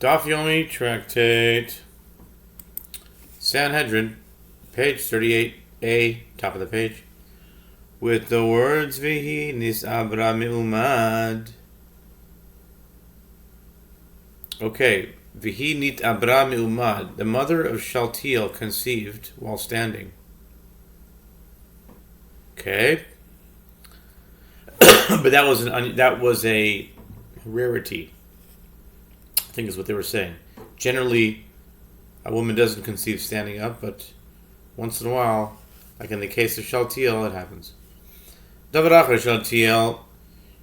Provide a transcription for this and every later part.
Daf Yomi Tractate, Sanhedrin, page 38a, top of the page, with the words Vihi Nis Abra Me'umad. Okay, Vihi Nit Abra Me'umad, the mother of Shaltiel conceived while standing. Okay, but that was a rarity, I think is what they were saying. Generally, a woman doesn't conceive standing up, but once in a while, like in the case of Shaltiel, it happens. Davarach Shaltiel,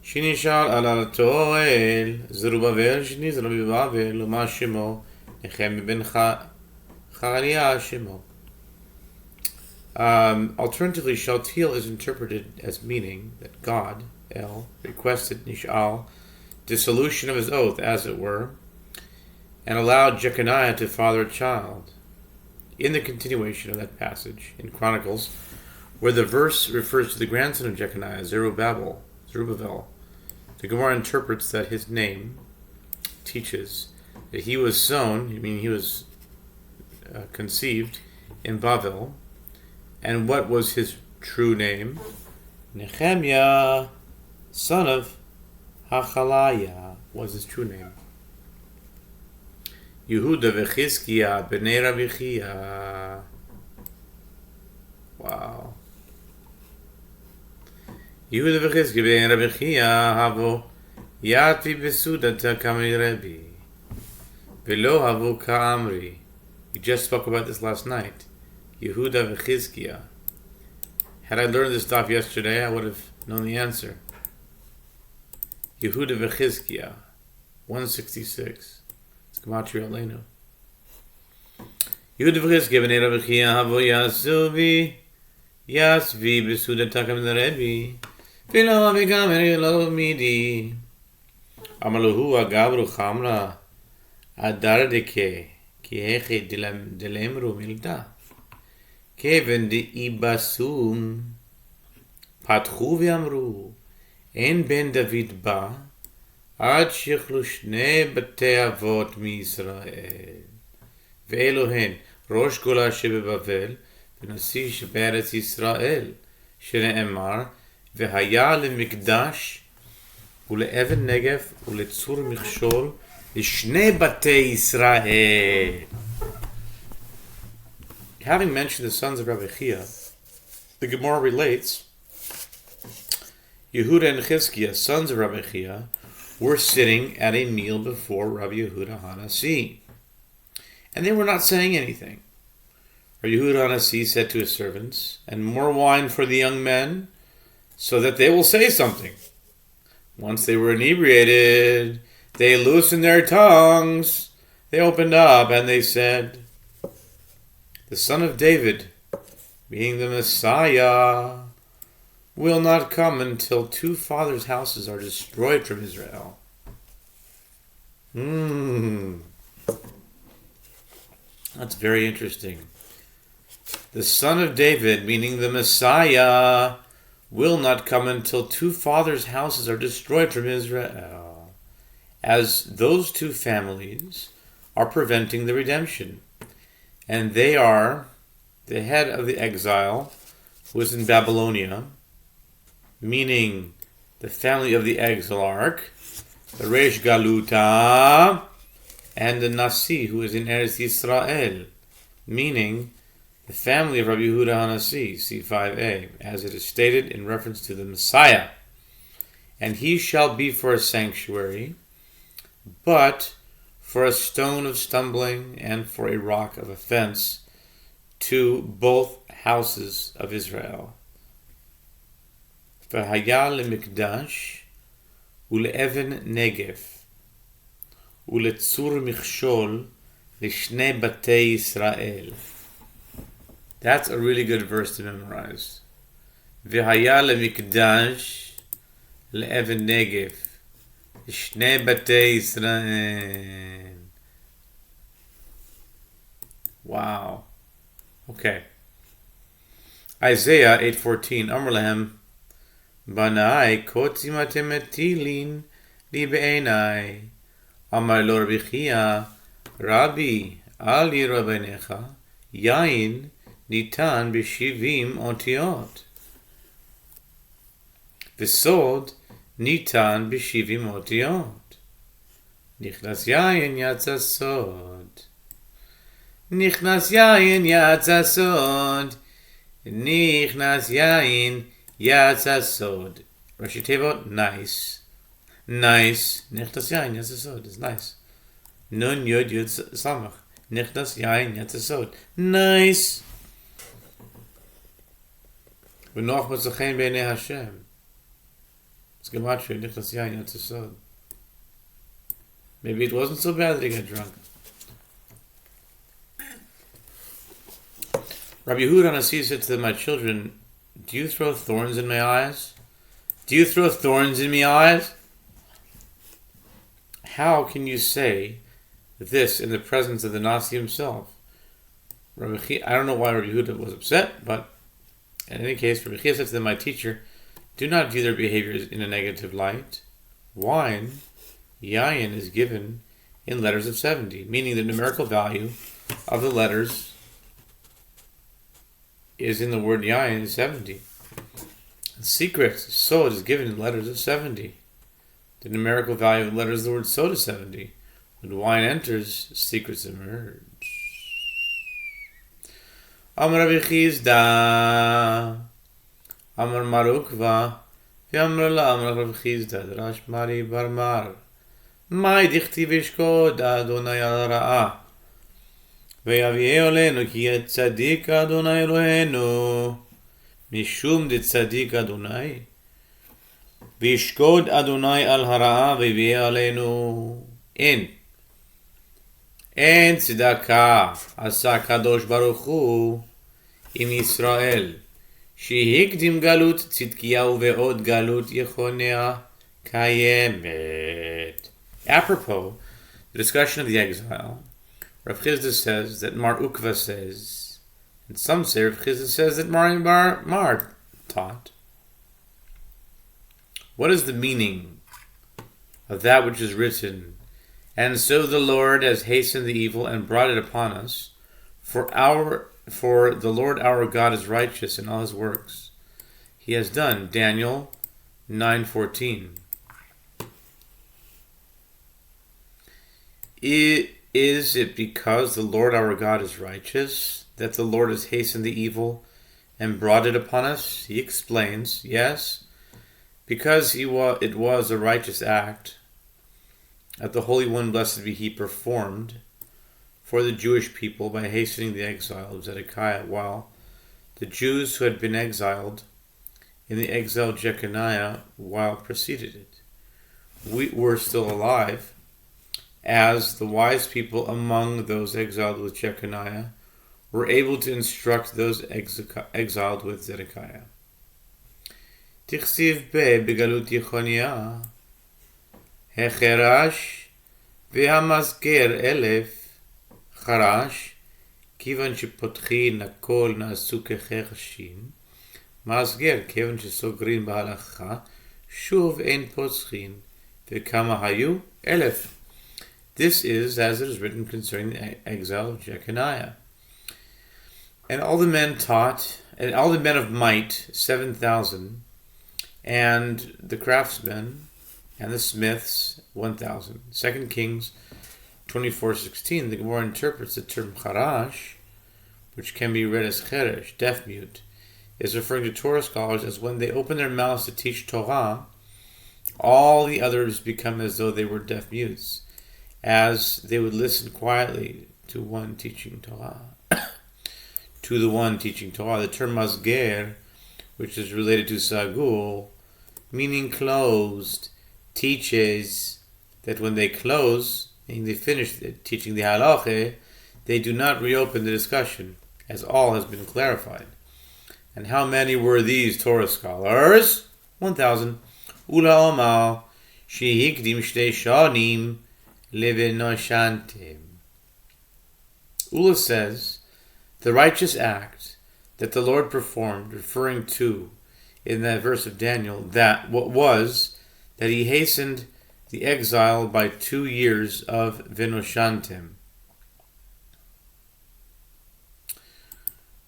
Shinishal ala Toel, Zerubbabel, Shini Zerubbabel, Luma Shimo, Nechem ben Charia Shimo. Alternatively, Shaltiel is interpreted as meaning that God, El, requested Nishal dissolution of his oath, as it were, and allowed Jeconiah to father a child. In the continuation of that passage in Chronicles, where the verse refers to the grandson of Jeconiah, Zerubbabel, the Gemara interprets that his name teaches that he was sown, he was conceived in Bavel. And what was his true name? Nehemiah, son of Hachalaya, was his true name. Yehuda v'Chizkiah b'nei Rabbi Chia. Wow. Yehuda v'Chizkiah b'nei Rabbi Chia havo yati b'sudata kami Rabbi v'lo havo ka'amri. We just spoke about this last night. Yehuda v'Chizkiah. Had I learned this stuff yesterday, I would have known the answer. Yehuda v'Chizkiah, 166. It's Gematria Aleinu. Yehuda v'Chizkiah b'nei Rabbi Chia havo yasvi b'sudat takam l'Rebbe v'lo v'gamer lo midi amaluhu agavru chamra adar deke ki heche dilemru milta Kevin de Ibasum Patchu v'amru En ben David ba Ad shichlu shnei batei avot miYisrael Ve'elu hen Rosh Gola shebebavel V'nasi sheberetz Yisrael Shene'emar V'haya le'mikdash Ule'even negev Ule'tzur michshol L'shnei batei Yisrael. Having mentioned the sons of Rabbi Chia, the Gemara relates, Yehuda and Chizkiah, sons of Rabbi Chia, were sitting at a meal before Rabbi Yehuda Hanasi, and they were not saying anything. Rabbi Yehuda Hanasi said to his servants, "And more wine for the young men, so that they will say something." Once they were inebriated, they loosened their tongues, they opened up, and they said, "The son of David, being the Messiah, will not come until two fathers' houses are destroyed from Israel." That's very interesting. The son of David, meaning the Messiah, will not come until two fathers' houses are destroyed from Israel, as those two families are preventing the redemption. And they are the head of the exile, who is in Babylonia, meaning the family of the exilarch, the Reish Galuta, and the Nasi, who is in Eretz Yisrael, meaning the family of Rabbi Yehuda Hanasi, C5a, as it is stated in reference to the Messiah. And he shall be for a sanctuary, but for a stone of stumbling and for a rock of offense to both houses of Israel. V'haya le'mikdash ule'even negev ule'tzur michshol l'shnei batei Yisrael. That's a really good verse to memorize. V'haya le'mikdash le'even negev Shnei Batei Yisrael. Wow. Okay. Isaiah 8:14. Amar lehem, Banai kotzim atem etilin li be'enai, Amar lo Rabbi Chia, Rabbi, al yira beinecha, yain nitan b'shivim otiot. V'sod nitan b'shivim otiot. Nichnas yain yatsa sod. Nichnas yain yatsa sod. Nichnas yain yatsa sod. Rashi Tevot, nice. Nice. Nichnas yain yatsa sod is nice. Nun yod yod samach. Nichnas yain yatsa sod. Nice. V'noch matzachein b'nei Hashem. It's gematria. Nichnas yain yatsa sod. Maybe it wasn't so bad that he got drunk. Rabbi Yehuda Nasi said to them, my children, do you throw thorns in my eyes? Do you throw thorns in my eyes? How can you say this in the presence of the Nasi himself? I don't know why Rabbi Yehuda was upset, but in any case, Rabbi Chia said to them, my teacher, do not view their behaviors in a negative light. Wine, yayin, is given in letters of 70, meaning the numerical value of the letters is in the word yayin is 70. The secret, sod, is given in letters of 70. The numerical value of the letters of the word sod is 70. When wine enters, secrets emerge. Amar Rabbi Chizda, Amar Marukva, V'amar la Amar Rabbi Chizda, Drash Mari Barmar, Mai dichti vishkod Adonai al ra'ah, ויביא עלינו כי צדיק אדוני אלוהינו משום דצדיק אדוני וישקוד אדוני על הרעה ויביא עלינו אין צדקה עשה קדוש ברוך הוא עם ישראל שהקדים גלות צדקיהו ועוד גלות יחוניה קיימת. Apropos, the discussion of the exile, Rav Chizda says that Mar Ukva says, and some say Rav Chizda says that Mar taught. What is the meaning of that which is written? And so the Lord has hastened the evil and brought it upon us, for the Lord our God is righteous in all his works. He has done. Daniel 9:14. Is it because the Lord our God is righteous that the Lord has hastened the evil and brought it upon us? He explains, yes, because it was a righteous act that the Holy One, blessed be He, performed for the Jewish people by hastening the exile of Zedekiah, while the Jews who had been exiled in the exile of Jeconiah while preceded it. We were still alive, as the wise people among those exiled with Jeconiah were able to instruct those exiled with Zedekiah. Tichsiv be begalut Yechonia, hecherash vehamazger elef charash, kivan shepotchin hakol naasu kecherashin, mazger kivan shesogrin bahalacha, shuv ein potchin, vekama hayu elef. This is as it is written concerning the exile of Jeconiah. And all the men taught, and all the men of might, 7,000, and the craftsmen and the smiths, 1,000. 2 Kings 24:16, the Gemara interprets the term charash, which can be read as cheresh, deaf mute, is referring to Torah scholars as when they open their mouths to teach Torah, all the others become as though they were deaf mutes, as they would listen quietly to one teaching Torah. To the one teaching Torah. The term masger, which is related to sagul, meaning closed, teaches that when they close, and they finish teaching the halacha, they do not reopen the discussion, as all has been clarified. And how many were these Torah scholars? 1,000. Ula omal, shehikdim shtei shanim, Levinoshantem. Ula says, the righteous act that the Lord performed, referring to in that verse of Daniel, that what was that he hastened the exile by 2 years of Vinoshantem.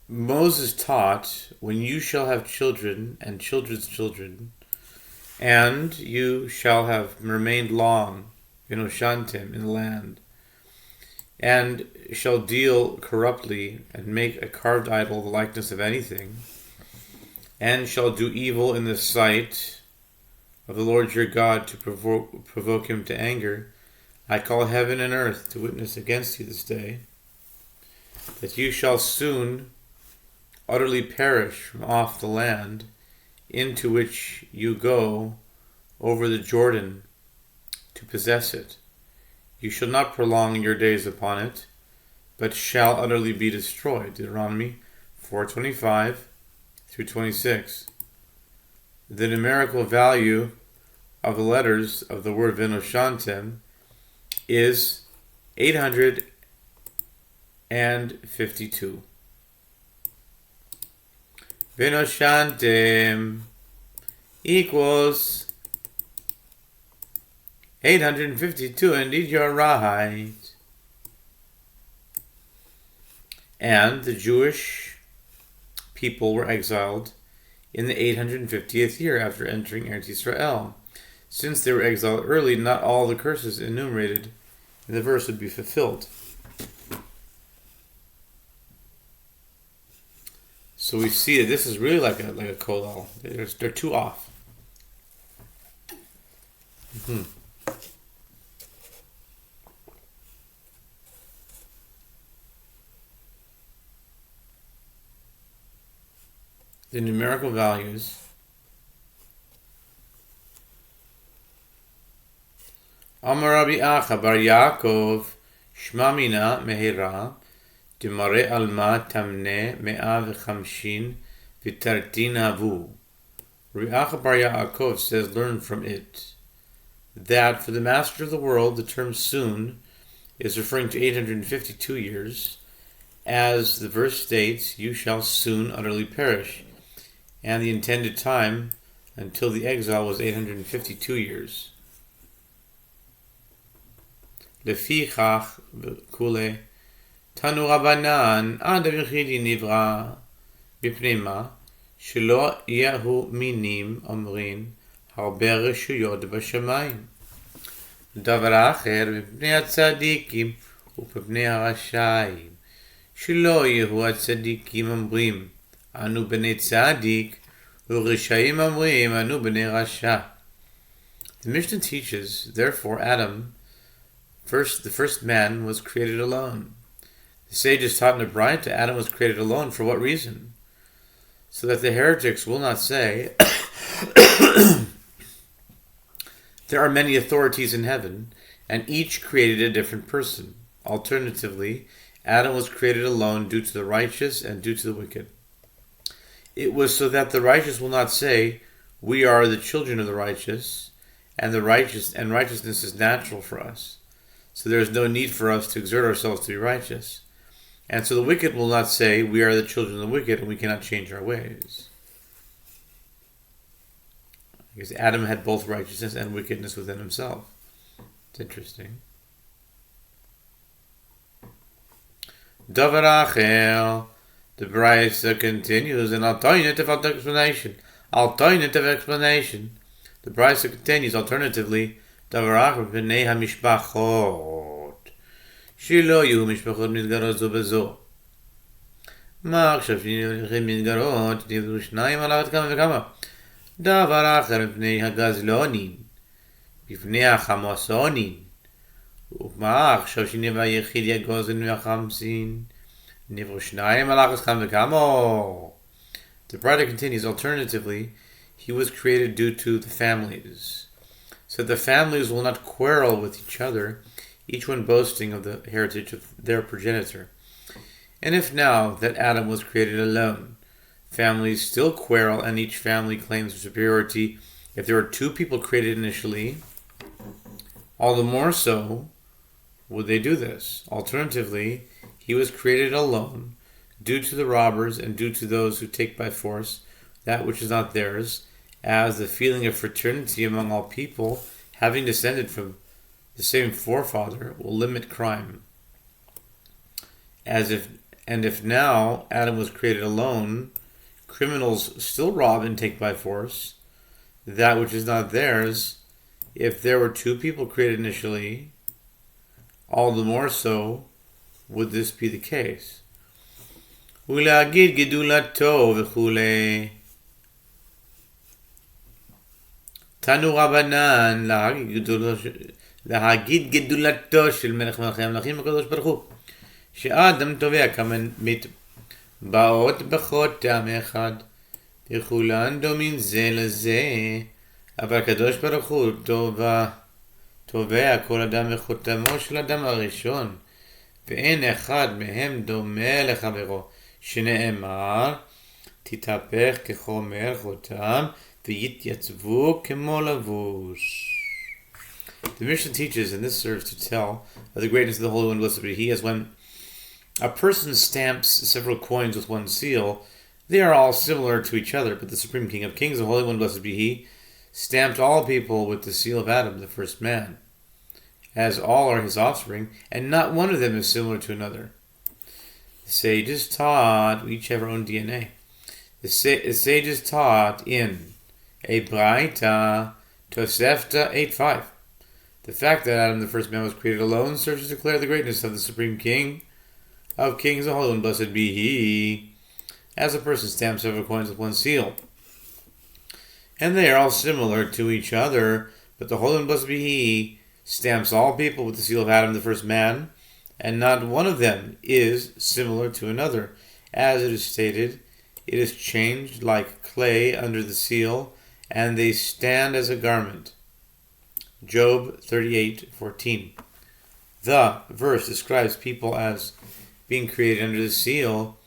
Moses taught, when you shall have children and children's children, and you shall have remained long, Vinoshantem, in the land, and shall deal corruptly, and make a carved idol the likeness of anything, and shall do evil in the sight of the Lord your God to provoke him to anger, I call heaven and earth to witness against you this day, that you shall soon utterly perish from off the land into which you go over the Jordan to possess it. You shall not prolong your days upon it, but shall utterly be destroyed. Deuteronomy 4:25 through 26. The numerical value of the letters of the word Vinoshantem is 852. Vinoshantem equals 852. Indeed, you're right. And the Jewish people were exiled in the 850th year after entering Eretz Yisrael. Since they were exiled early, not all the curses enumerated in the verse would be fulfilled. So we see that this is really like a kollel. They're two off. The numerical values Amar Rabbi Acha bar Yaakov Shma mina mehira Demare alma tamne 150 v'tartin havu. Rabbi Acha bar Yaakov says, learn from it that for the master of the world, the term soon is referring to 852 years, as the verse states, you shall soon utterly perish, and the intended time until the exile was 852 years. Lefichach v'kule Tanu Rabbanan Adam Yechidi Nivra B'pnei ma Shelo Yahu Minim Omrin Harbe Reshuyot B'shamayim Davar Acher B'pnei HaTzadikim U'B'pnei HaRashayim Shelo Yahu HaTzadikim Omrim Anu B'nei Tzadik U'Reshayim Omrim Anu B'nei Rasha. The Mishnah teaches, therefore Adam, the first man, was created alone. The sages taught in the Braita Adam was created alone. For what reason? So that the heretics will not say, there are many authorities in heaven, and each created a different person. Alternatively, Adam was created alone due to the righteous and due to the wicked. It was so that the righteous will not say, we are the children of the righteous, and righteousness is natural for us. So there is no need for us to exert ourselves to be righteous. And so the wicked will not say, we are the children of the wicked and we cannot change our ways. Because Adam had both righteousness and wickedness within himself. It's interesting. Davar Acher, the Braisa continues, an alternative explanation. The Braisa continues, alternatively, Davar Acher b'nei hamishpachot. שלא יהיו משפחות מתגרות זו בזו. מה עכשיו שהולכים מתגרות, נבדו שניים על אחת כמה וכמה. דבר אחר מפני הגזלונים, בפני החמוסונים. ומה עכשיו שנבע יחיד יגוזן מהחמסין, נבדו שניים על אחת כמה וכמה. The Bride continues, alternatively, he was created due to the families. So the families will not quarrel with each other, each one boasting of the heritage of their progenitor. And if now that Adam was created alone, families still quarrel and each family claims superiority, if there were two people created initially, all the more so would they do this. Alternatively, he was created alone, due to the robbers and due to those who take by force that which is not theirs, as the feeling of fraternity among all people having descended from the same forefather, will limit crime. If now Adam was created alone, criminals still rob and take by force that which is not theirs. If there were two people created initially, all the more so would this be the case. ולהגיד גדולתו וכולי. תנו רבנן להגיד גדולתו של מלך מלכי המלכים הקדוש ברוך הוא, שאדם תובע באות בחותם אחד, וכולן דומין זה לזה, אבל הקדוש ברוך הוא תובע כל אדם בחותמו של אדם הראשון, ואין אחד מהם דומה לחברו, שנאמר, תתהפך כחומר חותם, ויתייצבו כמו לבוש. The Mishnah teaches, and this serves to tell of the greatness of the Holy One, blessed be He, as when a person stamps several coins with one seal, they are all similar to each other, but the Supreme King of Kings, the Holy One, blessed be He, stamped all people with the seal of Adam, the first man, as all are his offspring, and not one of them is similar to another. The sages taught, we each have our own DNA. The sages taught in a Braita, Tosefta 8.5. The fact that Adam, the first man, was created alone serves to declare the greatness of the Supreme King of Kings, the Holy One, blessed be He, as a person stamps several coins with one seal. And they are all similar to each other, but the Holy One, blessed be He, stamps all people with the seal of Adam, the first man, and not one of them is similar to another. As it is stated, it is changed like clay under the seal, and they stand as a garment. Job 38:14. The verse describes people as being created under the seal,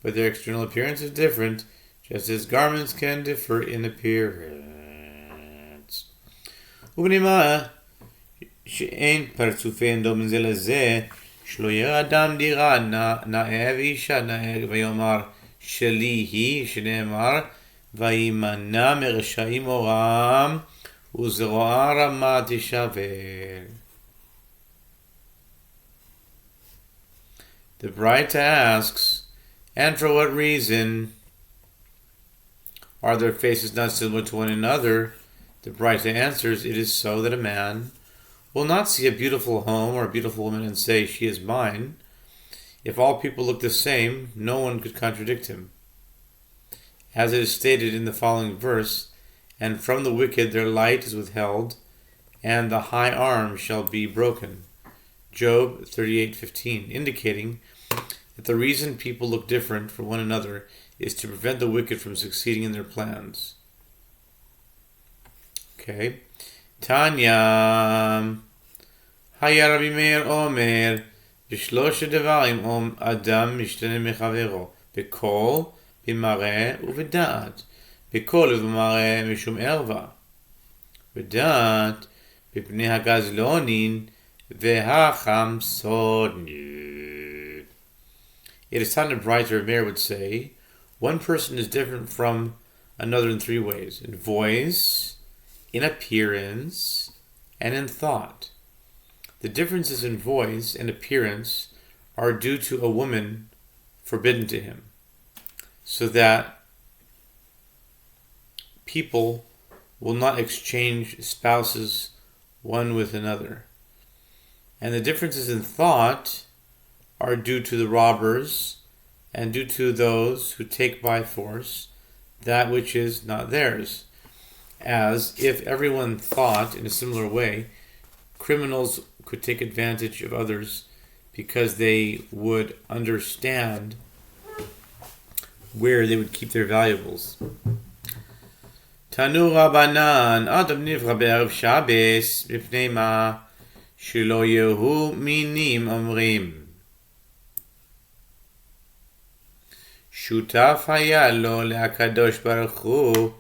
but their external appearance is different, just as garments can differ in appearance. ובנימה שאין פרצופיהן דומים זה לזה, שלא ירא אדם דירה נאה ואישה נאה, ויאמר שלי היא, שנאמר וימנע מרשעים אורם וזרוע רמה תשבר. The Braita asks, and for what reason are their faces not similar to one another? The Braita answers, it is so that a man will not see a beautiful home or a beautiful woman and say, she is mine. If all people look the same, no one could contradict him. As it is stated in the following verse, and from the wicked their light is withheld, and the high arm shall be broken. Job 38:15, indicating that the reason people look different from one another is to prevent the wicked from succeeding in their plans. Okay. Tanya, Haya Rabbi Meir Omer, בשלושת דברים אדם משתנה מחברו, בקול, במראה ובדעת. בקול ובמראה משום ערווה. בדעת, בפני הגזלונין והחמסונין. It is taught in Braita, Meir would say, one person is different from another in three ways: in voice, in appearance, and in thought. The differences in voice and appearance are due to a woman forbidden to him, so that people will not exchange spouses one with another. And the differences in thought are due to the robbers and due to those who take by force that which is not theirs. As if everyone thought in a similar way, criminals could take advantage of others because they would understand where they would keep their valuables. Tanu Rabbanan, Adam nivra be'erev Shabbos, mipnei ma shelo yehu minim omrim. שותף היה לו להקדוש ברוך הוא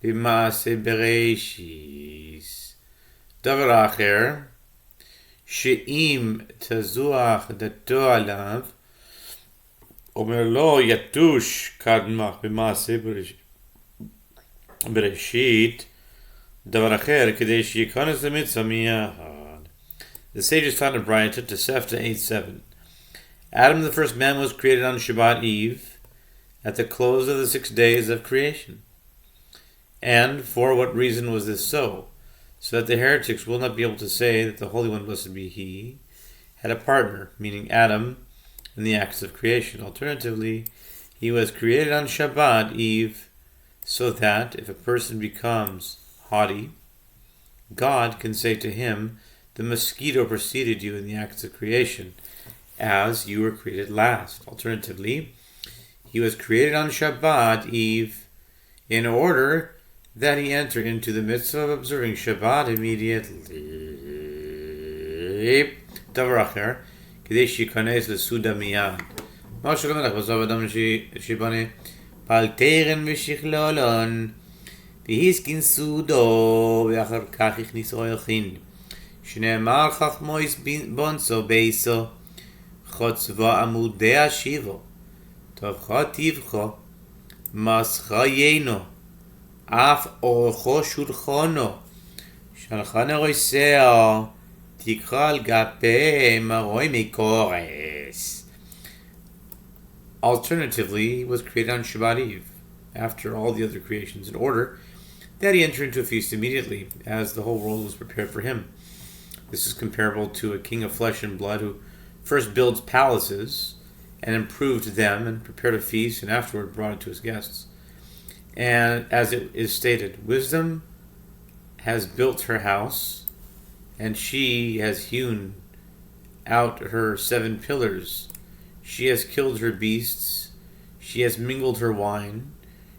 במעשה בראשיס. דבר אחר, שאם תזוח דתו עליו, אומר לו יתוש קדמך במעשה בראשית, דבר אחר, כדי שייכנס למצווה מיד. The sages found a Brighta to Sefta 8:7. Adam, the first man, was created on Shabbat Eve, at the close of the 6 days of creation. And for what reason was this so? So that the heretics will not be able to say that the Holy One, blessed be He, had a partner, meaning Adam, in the acts of creation. Alternatively, he was created on Shabbat Eve, so that if a person becomes haughty, God can say to him, the mosquito preceded you in the acts of creation, as you were created last. Alternatively, he was created on Shabbat Eve in order that he enter into the mitzvah of observing Shabbat immediately. דבר אחר, כדי שייכנס לסעודה מיד. מה שלום לך, בסוף אדם שבנה פלטרן ושכלולון, והסכין סעודו, ואחר כך הכניסו היכין. שנאמר חכמויס בונסו בייסו, חוצבו עמודי השיבו, טובחו טבחו, מסחו יינו, אף אורכו שולחונו, שלחן רויסאו, תקרא על גפה מרוי מקורס. Alternatively, he was created on Shabbat Eve, after all the other creations, in order that he enter into a feast immediately, as the whole world was prepared for him. This is comparable to a king of flesh and blood who first builds palaces and improved them and prepared a feast and afterward brought it to his guests. And as it is stated, wisdom has built her house, and she has hewn out her 7 pillars. She has killed her beasts. She has mingled her wine.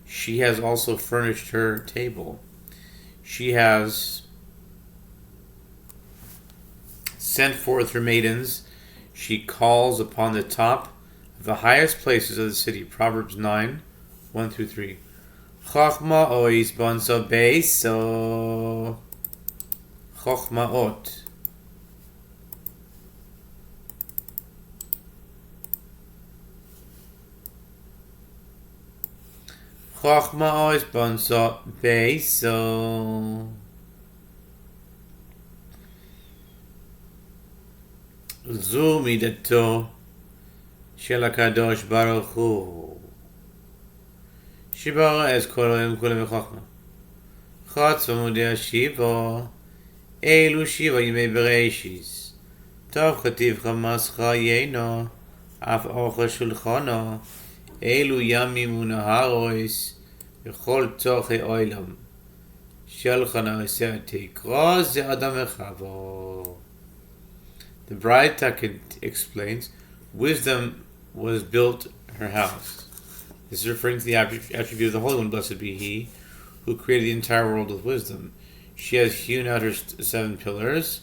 She has also furnished her table. She has sent forth her maidens. She calls upon the top of the highest places of the city. Proverbs 9, 1-3. Chochma ois bonso beiso. Chochmaot. Chochma ois bonso beiso. זו מידתו של הקדוש ברוך הוא שברא את כל העולם כולם בחוכמה. חוץ עמודי השיבו אלו 7 ימי בראשיס. טוב כתיב חמאס חיינו אף אוכל שולחנו אלו ימים ונהרויס בכל צורכי עולם. שולחן עשה תקרא זה אדם וחבו. The Braita explains, wisdom was built her house. This is referring to the attribute of the Holy One, blessed be He, who created the entire world with wisdom. She has hewn out her 7 pillars.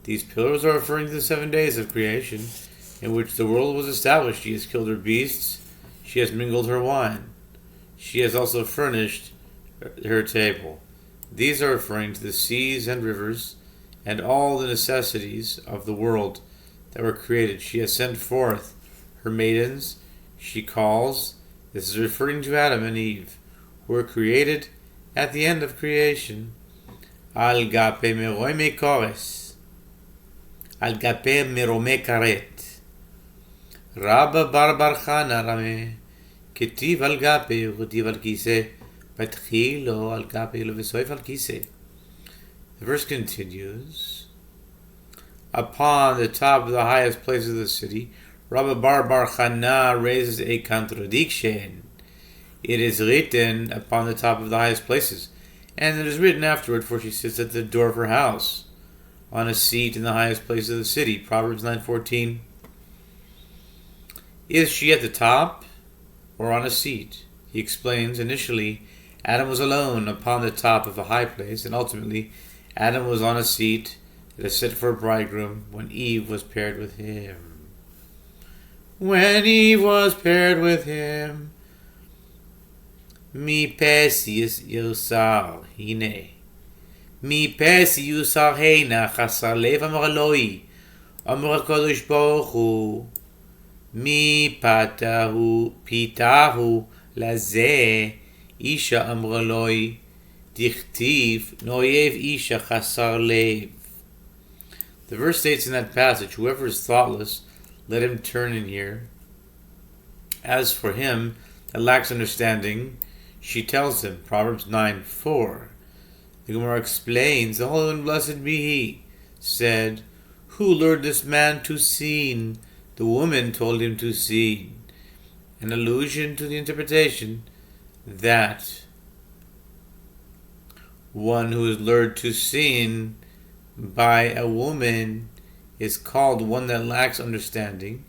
These pillars are referring to the 7 days of creation, in which the world was established. She has killed her beasts. She has mingled her wine. She has also furnished her table. These are referring to the seas and rivers, and all the necessities of the world that were created. She has sent forth her maidens. She calls. This is referring to Adam and Eve, who were created at the end of creation. Al gape merome kores. Al gape merome karet. Rabba bar chana rame. Ketiv al gape uketiv al kise. Batchilo al gape levesoif al kise. The verse continues, upon the top of the highest place of the city, Rabbi Bar Chana raises a contradiction. It is written upon the top of the highest places, and it is written afterward, for she sits at the door of her house, on a seat in the highest place of the city. Proverbs 9:14. Is she at the top or on a seat? He explains, initially, Adam was alone upon the top of a high place, and ultimately, Adam was on a seat that is set for a bridegroom when Eve was paired with him. When Eve was paired with him, mi pesi yusar hine. Mi pesi yusar heina chasar lev amar Eloi. Amar HaKadosh Baruch Hu. Mi pitahu lazeh isha amar Eloi. Dichtiv noyev isha chasar lev. The verse states in that passage, whoever is thoughtless, let him turn in here. As for him that lacks understanding, she tells him, Proverbs 9:4. The Gemara explains, the Holy One, blessed be He, said, who lured this man to sin? The woman told him to sin. An allusion to the interpretation that one who is lured to sin by a woman is called one that lacks understanding,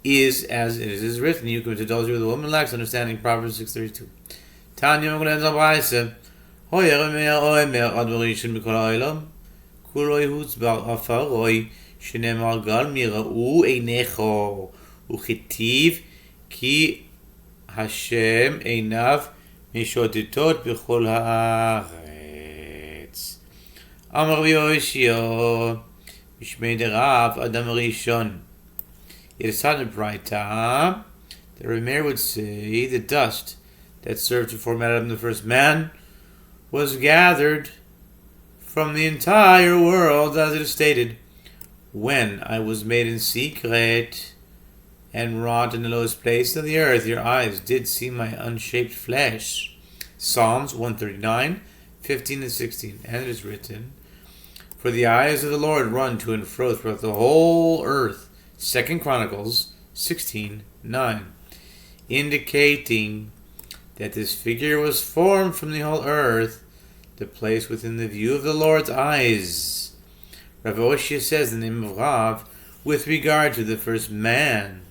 is as it is written, you commit adultery with a woman lacks understanding, Proverbs 6:32. Tanya Zabraisa, Hoyer Omer Admiration Mikol Oilam, Kuloi Hutzbar Afaroi, Shenemar Gal Mirau Einecho, Uchitiv, Ki Hashem Einav, Mishotitot Bechol Haaretz. Amar Yehoshua, Mishmei Derav Adam Rishon. It is taught in Braita that Rameir would say the dust that served to form Adam the first man was gathered from the entire world, as it is stated, when I was made in secret and wrought in the lowest place of the earth, your eyes did see my unshaped flesh. Psalms 139:15 and 16. And it is written, for the eyes of the Lord run to and fro throughout the whole earth. 2 Chronicles 16:9, indicating that this figure was formed from the whole earth, the place within the view of the Lord's eyes. Rav Yehoshua says in the name of Rav, with regard to the first man,